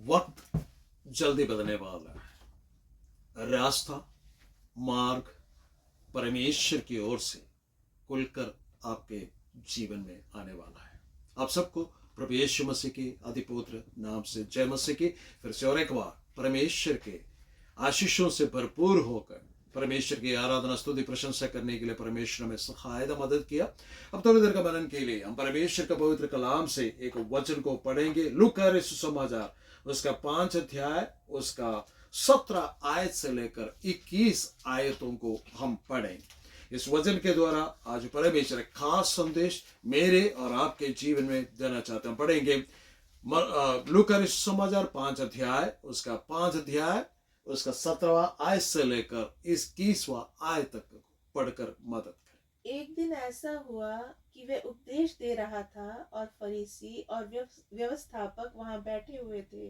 वक्त जल्दी बदलने वाला है। रास्ता, मार्ग परमेश्वर की ओर से खुलकर आपके जीवन में आने वाला है। आप सबको प्रभु यीशु मसीह के अधिपुत्र नाम से जय मसीह की। फिर से और एक बार परमेश्वर के आशीषों से भरपूर होकर परमेश्वर की आराधना, स्तुति, प्रशंसा करने के लिए परमेश्वर में सहायता मदद किया। अब थोड़ी देर का मनन के लिए हम परमेश्वर का पवित्र कलाम से एक वचन को पढ़ेंगे। लूका सुसमाचार उसका 5 अध्याय उसका 17 आयत से लेकर 21 आयतों को हम पढ़ेंगे। इस वचन के द्वारा आज परमेश्वर एक खास संदेश मेरे और आपके जीवन में देना चाहते हैं। पढ़ेंगे लूका सुसमाचार 5 अध्याय उसका 17वां आयत से लेकर 21वां आयत तक पढ़कर मदद करें। एक दिन ऐसा हुआ कि वे उपदेश दे रहा था और फरीसी और व्यवस्थापक वहां बैठे हुए थे,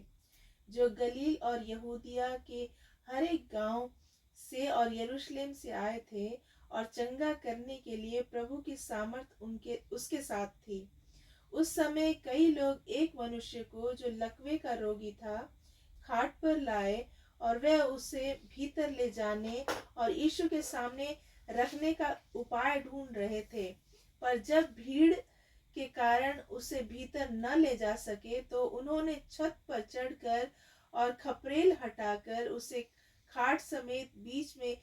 जो गलील और यहूदिया के हर एक गांव से और यरूशलेम से आए थे और चंगा करने के लिए प्रभु की सामर्थ उसके साथ थी। उस समय कई लोग एक मनुष्य को, जो लकवे का रोगी था, खाट पर लाए और वह उसे भीतर ले जाने और यीशु के सामने रखने का उपाय ढूंढ रहे थे। पर जब भीड़ के कारण उसे भीतर न ले जा सके, तो उन्होंने छत पर चढ़कर और खपरेल हटाकर उसे खाट समेत बीच में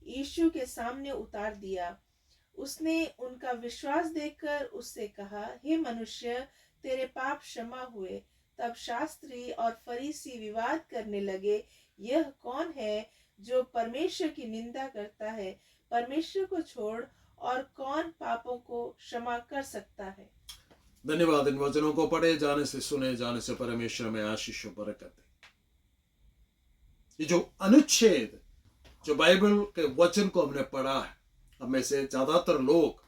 यीशु के सामने उतार दिया। उसने उनका विश्वास देखकर उससे कहा, हे मनुष्य, तेरे पाप क्षमा हुए। तब शास्त्री और फरीसी विवाद करने लगे, यह कौन है जो परमेश्वर की निंदा करता है? परमेश्वर को छोड़ और कौन पापों को क्षमा कर सकता है? धन्यवाद। इन वचनों को पढ़े जाने से, सुने जाने से परमेश्वर में आशीष बरकत है। ये जो अनुच्छेद, जो बाइबल के वचन को हमने पढ़ा है, हम में से ज्यादातर लोग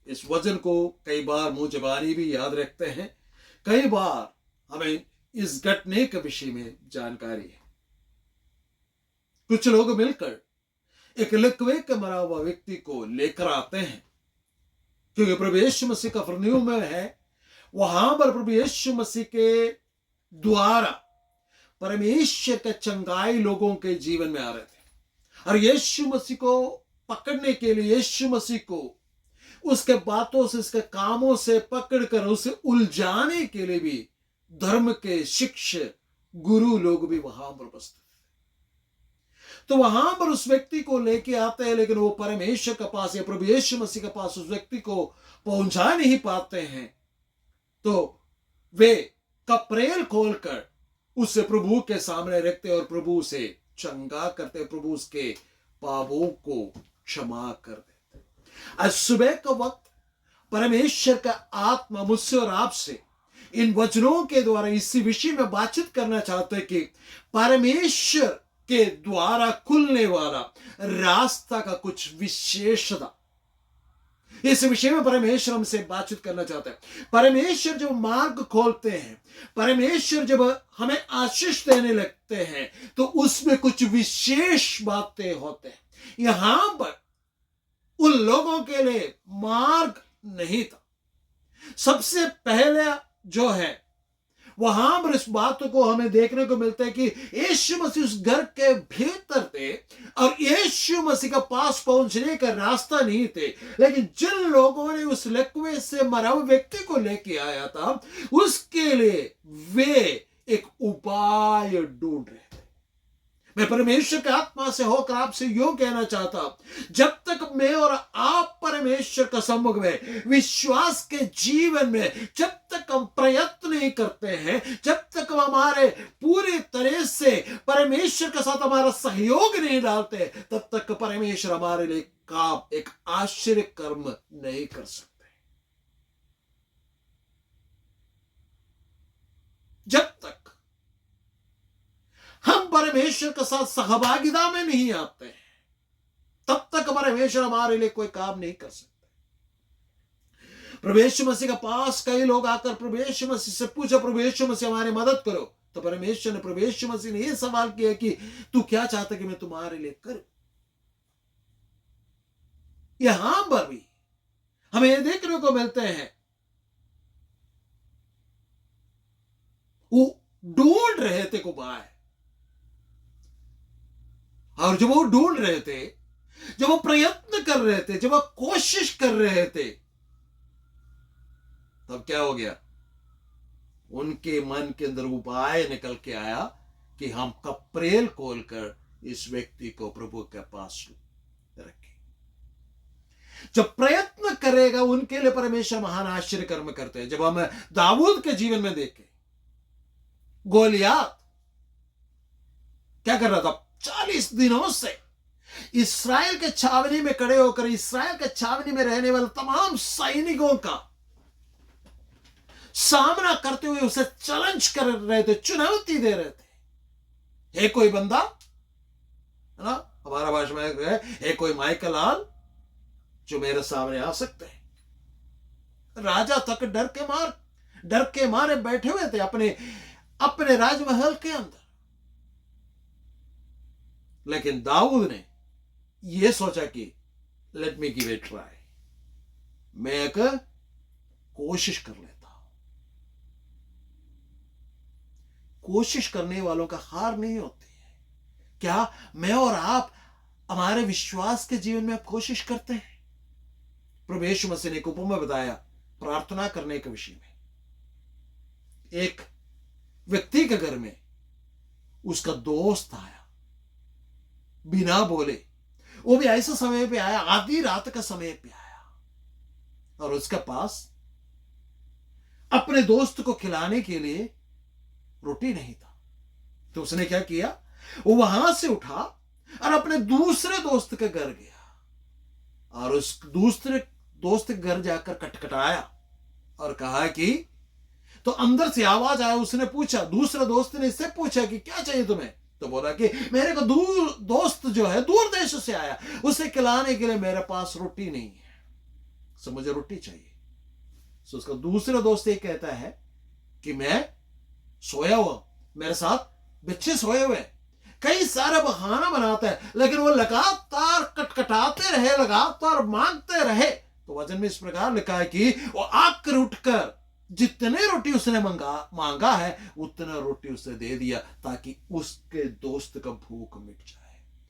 इस वचन को कई बार मुंह जबानी भी याद रखते हैं, कई बार हमें इस घटने के विषय में जानकारी है। कुछ लोग मिलकर एक लकवे के मरा हुआ व्यक्ति को लेकर आते हैं, क्योंकि प्रभु यीशु मसीह कफरनहूम में है। वहां पर प्रभु यीशु मसीह के द्वारा परमेश्वर के चंगाई लोगों के जीवन में आ रहे थे, और यीशु मसीह को पकड़ने के लिए, यीशु मसीह को उसके बातों से, उसके कामों से पकड़कर उसे उलझाने के लिए भी धर्म के शिक्षक, गुरु लोग भी वहां पर उपस्थित थे। तो वहां पर उस व्यक्ति को लेके आते हैं, लेकिन वो परमेश्वर के पास या प्रभु यीशु मसीह के पास उस व्यक्ति को पहुंचा नहीं पाते हैं। तो वे कपरेल खोलकर उसे प्रभु के सामने रखते और प्रभु से चंगा करते, प्रभु उसके पापों को क्षमा कर देते। आज सुबह का वक्त परमेश्वर का आत्मा मुझसे और आपसे इन वचनों के द्वारा इसी विषय में बातचीत करना चाहते हैं कि परमेश्वर के द्वारा खुलने वाला रास्ता का कुछ विशेषता, इस विषय में परमेश्वर हमसे बातचीत करना चाहता है। परमेश्वर जब मार्ग खोलते हैं, परमेश्वर जब हमें आशीष देने लगते हैं, तो उसमें कुछ विशेष बातें होते हैं। यहां पर उन लोगों के लिए मार्ग नहीं था। सबसे पहले जो है, वहां पर इस बात को हमें देखने को मिलता है कि यीशु मसीह उस घर के भीतर थे और यीशु मसीह के पास पहुंचने का रास्ता नहीं थे। लेकिन जिन लोगों ने उस लकवे से मरा हुआ व्यक्ति को लेके आया था, उसके लिए वे एक उपाय ढूंढ रहे थे। मैं परमेश्वर के आत्मा से होकर आपसे यूं कहना चाहता हूं, जब तक मैं और आप परमेश्वर का सम्मुख में विश्वास के जीवन में जब तक हम प्रयत्न नहीं करते हैं, जब तक हम हमारे पूरी तरह से परमेश्वर के साथ हमारा सहयोग नहीं डालते, तब तक परमेश्वर हमारे लिए काम, एक आश्चर्य कर्म नहीं कर सकते। जब तक हम परमेश्वर के साथ सहभागिता में नहीं आते हैं, तब तक परमेश्वर हमारे लिए कोई काम नहीं कर सकते। प्रभु यीशु मसीह के पास कई लोग आकर प्रभु यीशु मसीह से पूछा, प्रभु यीशु मसीह हमारी मदद करो। तो परमेश्वर ने, प्रभु यीशु मसीह ने यह सवाल किया कि तू क्या चाहता कि मैं तुम्हारे लिए करूं। यहां पर भी हमें यह देखने को मिलते हैं, ढूंढ रहे थे उपाय। और जब वो ढूंढ रहे थे, जब वो प्रयत्न कर रहे थे, जब वो कोशिश कर रहे थे, तब क्या हो गया? उनके मन के अंदर उपाय निकल के आया कि हम कपरेल खोलकर इस व्यक्ति को प्रभु के पास रखें। जब प्रयत्न करेगा उनके लिए परमेश्वर महान आश्चर्य कर्म करते हैं। जब हम दाऊद के जीवन में देखें, गोलियात क्या कर रहा था? 40 दिनों से इस्राएल के छावनी में खड़े होकर इस्राएल के छावनी में रहने वाले तमाम सैनिकों का सामना करते हुए उसे चैलेंज कर रहे थे, चुनौती दे रहे थे। है कोई बंदा, है ना, हमारा भाषा में है कोई माइकल जो मेरे सामने आ सकते हैं? राजा तक डर के मारे बैठे हुए थे अपने राजमहल के अंदर। लेकिन दाऊद ने यह सोचा कि let me give it try, मैं एक कोशिश कर लेता हूं। कोशिश करने वालों का हार नहीं होती है। क्या मैं और आप हमारे विश्वास के जीवन में कोशिश करते हैं? प्रभु यीशु मसीह ने एक उपमा बताया प्रार्थना करने के विषय में। एक व्यक्ति के घर में उसका दोस्त आया, बिना बोले, वो भी ऐसे समय पे आया, आधी रात का समय पे आया, और उसके पास अपने दोस्त को खिलाने के लिए रोटी नहीं था। तो उसने क्या किया? वो वहां से उठा और अपने दूसरे दोस्त के घर गया और उस दूसरे दोस्त के घर जाकर खटखटाया और कहा कि, तो अंदर से आवाज आया। उसने पूछा, दूसरे दोस्त ने इससे पूछा कि क्या चाहिए तुम्हें? तो बोला कि मेरे को दोस्त जो है दूर देश से आया, उसे खिलाने के लिए मेरे पास रोटी नहीं है, सो मुझे रोटी चाहिए। सो उसका दूसरा दोस्त ये कहता है कि मैं सोया हुआ, मेरे साथ बच्चे सोए हुए, कई सारे बहाना बनाते हैं, लेकिन वो लगातार कटकटाते रहे, लगातार मांगते रहे। तो वचन में इस प्रकार लिखा है कि वो आकर उठकर जितने रोटी उसने मांगा है उतना रोटी उसे दे दिया, ताकि उसके दोस्त का भूख मिट जाए।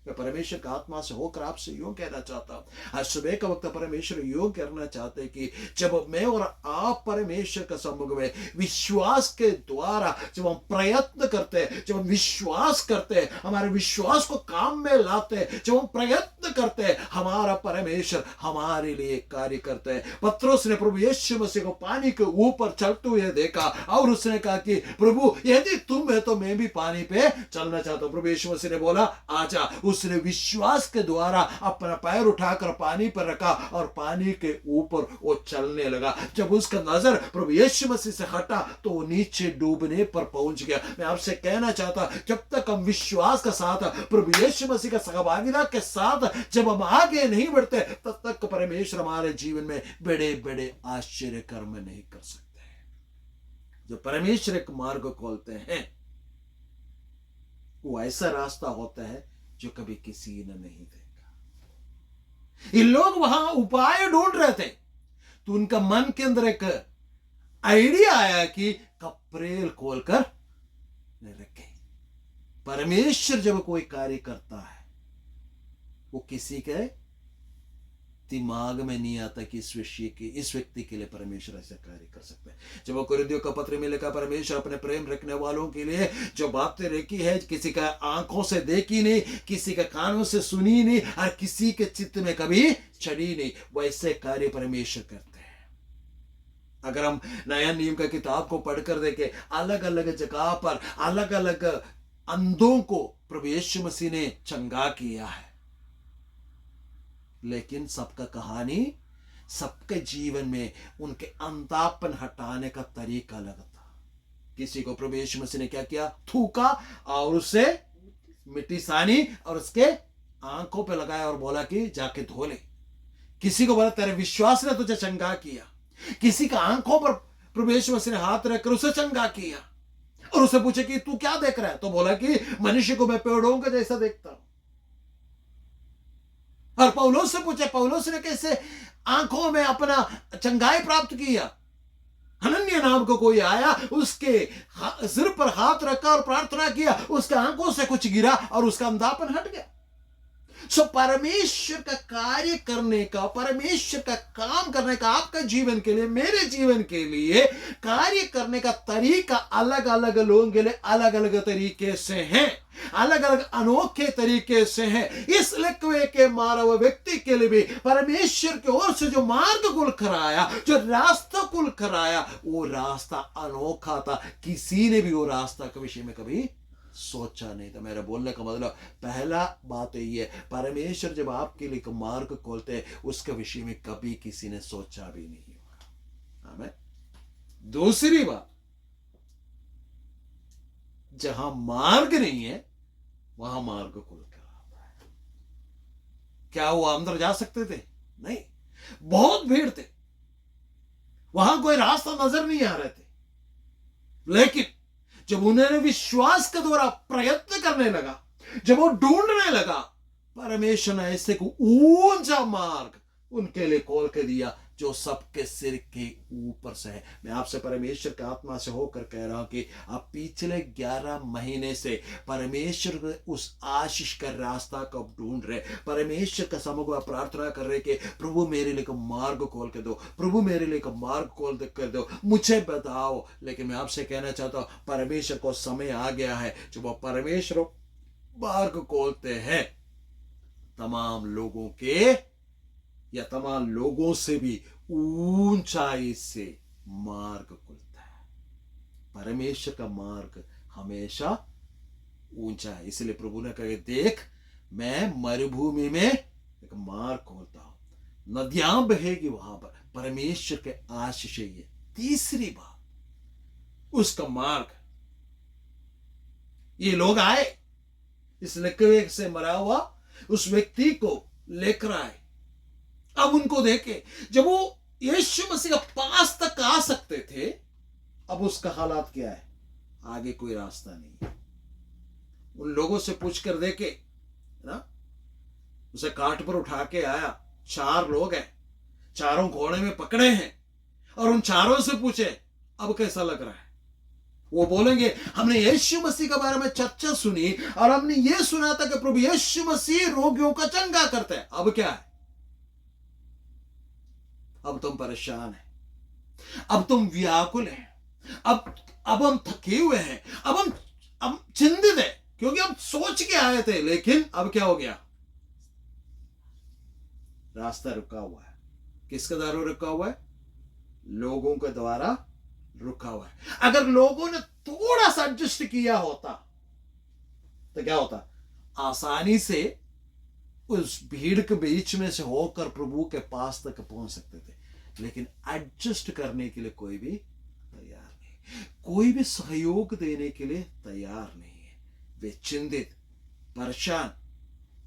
मैं परमेश्वर का आत्मा से होकर आपसे यूं कहना चाहता हूं, आज सुबह का वक्त परमेश्वर यूं कहना चाहते कि जब मैं और आप परमेश्वर का सम्मुख में विश्वास के द्वारा जब हम प्रयत्न करते हैं, जब हम विश्वास करते हैं, हमारे विश्वास को काम में लाते हैं, जब हम प्रयत्न करते हैं, हमारा परमेश्वर हमारे लिए कार्य करते हैं। पत्रोस ने प्रभु यीशु मसीह को पानी के ऊपर चलते हुए देखा और उसने कहा कि प्रभु यदि तुम है तो मैं भी पानी पे चलना चाहता हूं। प्रभु यीशु मसीह ने बोला आजा। उसने विश्वास के द्वारा अपना पैर उठाकर पानी पर रखा और पानी के ऊपर वो चलने लगा। जब उसका नजर प्रभु यीशु मसीह से हटा तो वो नीचे डूबने पर पहुंच गया। मैं आपसे कहना चाहता, जब तक हम विश्वास के साथ प्रभु यीशु मसीह का सहभागिता के साथ जब हम आगे नहीं बढ़ते, तब तक परमेश्वर हमारे जीवन में बड़े बड़े आश्चर्य कर्म नहीं कर सकते। जो परमेश्वर एक मार्ग खोलते हैं वो ऐसा रास्ता होता है जो कभी किसी ने नहीं देखा। ये लोग वहां उपाय ढूंढ रहे थे, तो उनका मन के अंदर एक आइडिया आया कि कपरेल खोलकर रखे। परमेश्वर जब कोई कार्य करता है वो किसी के दिमाग में नहीं आता कि इस व्यक्ति के लिए परमेश्वर ऐसा कार्य कर सकता है। जब वो कुरिन्थियों का पत्र में लिखा, परमेश्वर अपने प्रेम रखने वालों के लिए जो बातें रखी है, किसी का आंखों से देखी नहीं, किसी का कानों से सुनी नहीं और किसी के चित्त में कभी चढ़ी नहीं, वैसे कार्य परमेश्वर करते हैं। अगर हम नया नियम का किताब को पढ़कर देखें, अलग अलग जगह पर अलग अलग अंधों को प्रभु यीशु मसीह ने चंगा किया है, लेकिन सबका कहानी, सबके जीवन में उनके अंधापन हटाने का तरीका अलग था। किसी को प्रभु यीशु मसीह ने क्या किया? थूका और उससे मिट्टी सानी और उसके आंखों पे लगाया और बोला कि जाके धो ले। किसी को बोला तेरे विश्वास ने तुझे चंगा किया। किसी का आंखों पर प्रभु यीशु मसीह ने हाथ रखकर उसे चंगा किया और उसे पूछे कि तू क्या देख रहा है? तो बोला कि मनुष्य को मैं पेड़ों का जैसा देखता हूं। और पौलुस से पूछे, पौलुस ने कैसे आंखों में अपना चंगाई प्राप्त किया? हनन्या नाम का कोई आया, उसके सिर पर हाथ रखा और प्रार्थना किया, उसके आंखों से कुछ गिरा और उसका अंधापन हट गया। सो परमेश्वर का कार्य करने का, परमेश्वर का काम करने का, आपका जीवन के लिए, मेरे जीवन के लिए कार्य करने का तरीका अलग अलग लोगों के लिए अलग अलग तरीके से है, अलग अलग अनोखे तरीके से है। इस लिखवे के मानव व्यक्ति के लिए भी परमेश्वर की ओर से जो मार्ग खुल कराया, जो रास्ता खुल कराया, वो रास्ता अनोखा था। किसी ने भी वो रास्ता के विषय में कभी सोचा नहीं था। मेरा बोलने का मतलब पहला बात यही है, परमेश्वर जब आपके लिए मार्ग खोलते हैं, उसके विषय में कभी किसी ने सोचा भी नहीं होगा। आमीन। दूसरी बात, जहां मार्ग नहीं है वहां मार्ग खुल कर आता है। क्या वो अंदर जा सकते थे? नहीं, बहुत भीड़ थे, वहां कोई रास्ता नजर नहीं आ रहे थे। लेकिन जब उन्होंने विश्वास के द्वारा प्रयत्न करने लगा, जब वो ढूंढने लगा, परमेश्वर ने ऐसे को ऊंचा मार्ग उनके लिए खोल के दिया जो सबके सिर के ऊपर से है। मैं आपसे परमेश्वर की आत्मा से होकर कह रहा हूं कि आप पिछले 11 महीने से परमेश्वर उस आशीष का रास्ता कब ढूंढ रहे, परमेश्वर का समूह प्रार्थना कर रहे कि प्रभु मेरे लिए मार्ग खोल के दो, प्रभु मेरे लिए मार्ग खोल कर दो, मुझे बताओ। लेकिन मैं आपसे कहना चाहता हूं, परमेश्वर को समय आ गया है जब वो परमेश्वर मार्ग खोलते हैं, तमाम लोगों के या तमाम लोगों से भी ऊंचाई से मार्ग खुलता है। परमेश्वर का मार्ग हमेशा ऊंचा है। इसलिए प्रभु ने कहा, देख मैं मरुभूमि में एक मार्ग खोलता हूं, नदियां बहेगी वहां पर। परमेश्वर के आशीष है। तीसरी बात, उसका मार्ग, ये लोग आए, इस लिखवे से मरा हुआ उस व्यक्ति को लेकर आए। अब उनको देखे, जब वो यीशु मसीह का पास तक आ सकते थे, अब उसका हालात क्या है? आगे कोई रास्ता नहीं है। उन लोगों से पूछकर देखे ना, उसे काट पर उठा के आया, 4 लोग हैं, चारों घोड़े में पकड़े हैं, और उन चारों से पूछे अब कैसा लग रहा है? वो बोलेंगे हमने यीशु मसीह के बारे में चर्चा सुनी और हमने ये सुना था कि प्रभु यीशु मसीह रोगियों का चंगा करते हैं। अब क्या है? अब तुम परेशान है, अब तुम व्याकुल है, अब हम थके हुए हैं, अब हम चिंतित है, क्योंकि हम सोच के आए थे, लेकिन अब क्या हो गया? रास्ता रुका हुआ है। किसके द्वारा रुका हुआ है? लोगों के द्वारा रुका हुआ है। अगर लोगों ने थोड़ा सा एडजस्ट किया होता तो क्या होता? आसानी से उस भीड़ के बीच में से होकर प्रभु के पास तक पहुंच सकते थे। लेकिन एडजस्ट करने के लिए कोई भी तैयार नहीं, कोई भी सहयोग देने के लिए तैयार नहीं है। वे चिंतित, परेशान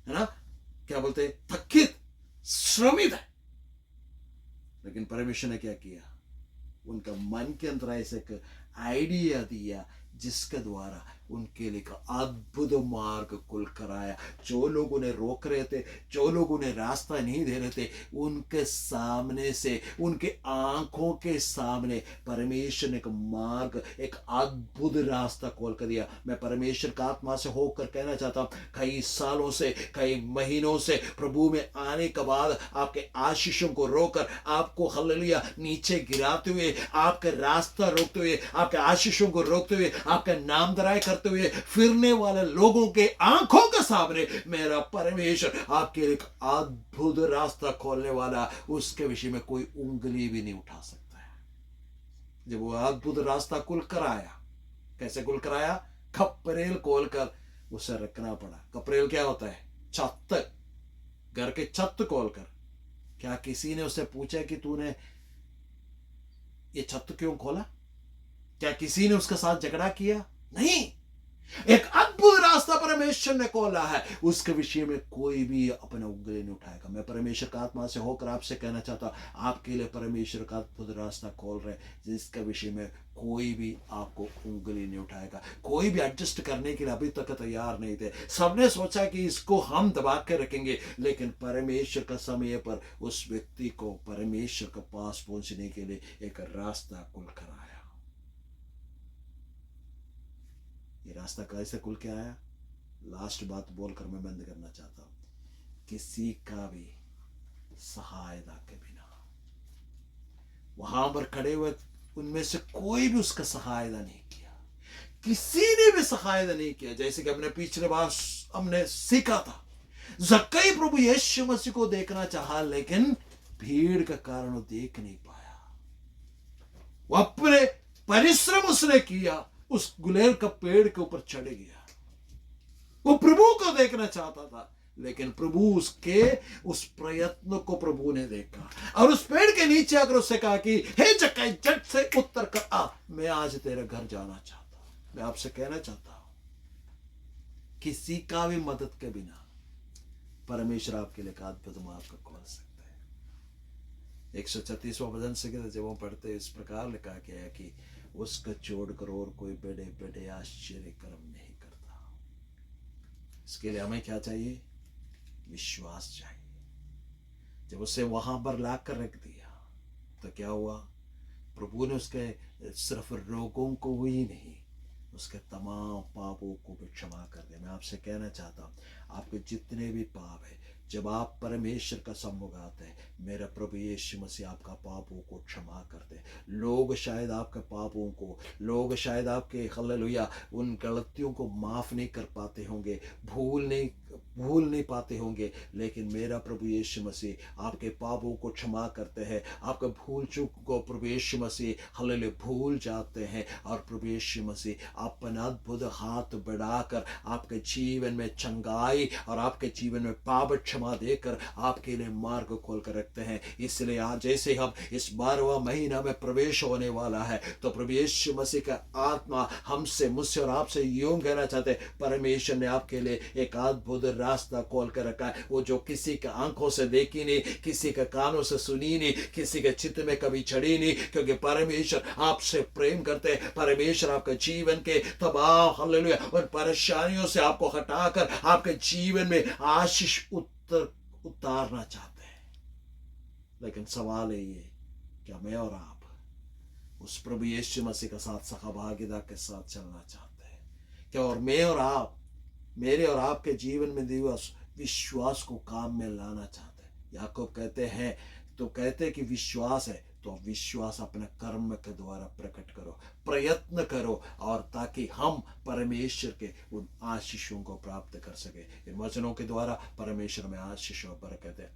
है ना, क्या बोलते, थकित, श्रमित है। लेकिन परमेश्वर ने क्या किया? उनका मन के अंदर ऐसे एक आइडिया दिया जिसके द्वारा उनके लिए अद्भुत मार्ग खुल कर आया। जो लोग उन्हें रोक रहे थे, जो लोग उन्हें रास्ता नहीं दे रहे थे, उनके सामने से, उनके आंखों के सामने परमेश्वर ने एक मार्ग, एक अद्भुत रास्ता खोल कर दिया। मैं परमेश्वर का आत्मा से होकर कहना चाहता हूं, कई सालों से, कई महीनों से प्रभु में आने के बाद आपके आशीषों को रोकर, आपको हालेलुया नीचे गिराते हुए, आपका रास्ता रोकते हुए, आपके आशीषों को रोकते हुए, आपका नाम दराय करते हुए फिरने वाले लोगों के आंखों के सामने मेरा परमेश्वर आपके लिए एक अद्भुत रास्ता खोलने वाला, उसके विषय में कोई उंगली भी नहीं उठा सकता है। जब वो अद्भुत रास्ता खुल कर आया, कैसे खुल कर आया? खपरेल खोलकर उसे रखना पड़ा। खपरेल क्या होता है? छत, घर के छत खोलकर। क्या किसी ने उसे पूछा कि तूने ये छत क्यों खोला? क्या किसी ने उसके साथ झगड़ा किया? नहीं। एक अद्भुत रास्ता परमेश्वर ने खोला है, उसके विषय में कोई भी अपना उंगली नहीं उठाएगा। मैं परमेश्वर का आत्मा से होकर आपसे कहना चाहता हूं, आपके लिए परमेश्वर का अद्भुत रास्ता खोल रहे, जिसके विषय में कोई भी आपको उंगली नहीं उठाएगा। कोई भी एडजस्ट करने के लिए अभी तक तैयार नहीं थे। सबने सोचा कि इसको हम दबा के रखेंगे, लेकिन परमेश्वर का समय पर उस व्यक्ति को परमेश्वर के पास पहुंचने के लिए एक रास्ता खुल कर आया। ये रास्ता कैसे खुल के आया? लास्ट बात बोलकर मैं बंद करना चाहता हूं। किसी का भी सहायता के बिना, वहां पर खड़े हुए उनमें से कोई भी उसका सहायता नहीं किया, किसी ने भी सहायता नहीं किया। जैसे कि हमने पिछले बार हमने सीखा था, जक्कई प्रभु यीशु मसीह को देखना चाहा, लेकिन भीड़ के कारण वो देख नहीं पाया। वो अपने परिश्रम उसने किया, उस गुलेल का पेड़ के ऊपर चढ़ गया। वो प्रभु को देखना चाहता था, लेकिन प्रभु उसके उस प्रयत्न को प्रभु ने देखा और उस पेड़ के नीचे आकर उससे कहा कि हे जक्कई, झट से उत्तर कर आ, मैं आज तेरे घर जाना चाहता हूं। मैं आपसे कहना चाहता हूं, किसी का भी मदद के बिना परमेश्वर आपके लिए अद्भुत मार्ग को खोल सकता है। 136वां भजन से जब हम पढ़ते इस प्रकार लिखा गया है कि उसका छोड़कर और कोई बड़े बड़े आश्चर्य कर्म नहीं करता। इसके लिए हमें क्या चाहिए? विश्वास चाहिए। जब उसे वहां पर लाकर रख दिया तो क्या हुआ? प्रभु ने उसके सिर्फ रोगों को ही नहीं, उसके तमाम पापों को भी क्षमा कर दिया। मैं आपसे कहना चाहता हूं, आपके जितने भी पाप है, जब आप परमेश्वर का सम्मुख आते हैं, मेरा प्रभु यीशु मसीह आपका पापों को क्षमा करते हैं। लोग शायद आपके पापों को, लोग शायद आपके हालेलुया उन गलतियों को माफ नहीं कर पाते होंगे, भूल नहीं पाते होंगे, लेकिन मेरा प्रभु यीशु मसीह आपके पापों को क्षमा करते हैं। आपके भूल चूक को प्रभु यीशु मसीह हालेलुया भूल जाते हैं, और प्रभु यीशु मसीह अपना अद्भुत हाथ बढ़ाकर आपके जीवन में चंगाई और आपके जीवन में पाप क्षमा देकर आपके लिए मार्ग खोल कर रखते हैं। इसलिए आज जैसे हम इस 12वां महीना में प्रवेश होने वाला है, तो प्रभु यीशु मसीह का आत्मा हमसे, मुझसे और आपसे यूं कहना चाहते हैं, परमेश्वर ने आपके लिए एक अद्भुत रास्ता खोल कर रखा है। वो जो किसी के आंखों से देखी नहीं, किसी के कानों से सुनी नहीं, किसी के चित्त में कभी चढ़ी नहीं, क्योंकि परमेश्वर आपसे प्रेम करते हैं। परमेश्वर आपके जीवन के तमाम हालेलुया उन परेशानियों से आपको हटाकर आपके जीवन में आशीष उतारना चाहते हैं। लेकिन सवाल है ये, क्या मैं और आप उस प्रभु यीशु मसीह के साथ सहभागिता के साथ चलना चाहते हैं? क्या और मैं और आप, मेरे और आपके जीवन में दिवस विश्वास को काम में लाना चाहते हैं? याकूब कहते हैं, तो कहते कि विश्वास है, तो विश्वास अपने कर्म के द्वारा प्रकट करो, प्रयत्न करो, और ताकि हम परमेश्वर के उन आशीषों को प्राप्त कर सके। इन वचनों के द्वारा परमेश्वर में आशीष और बरकत है।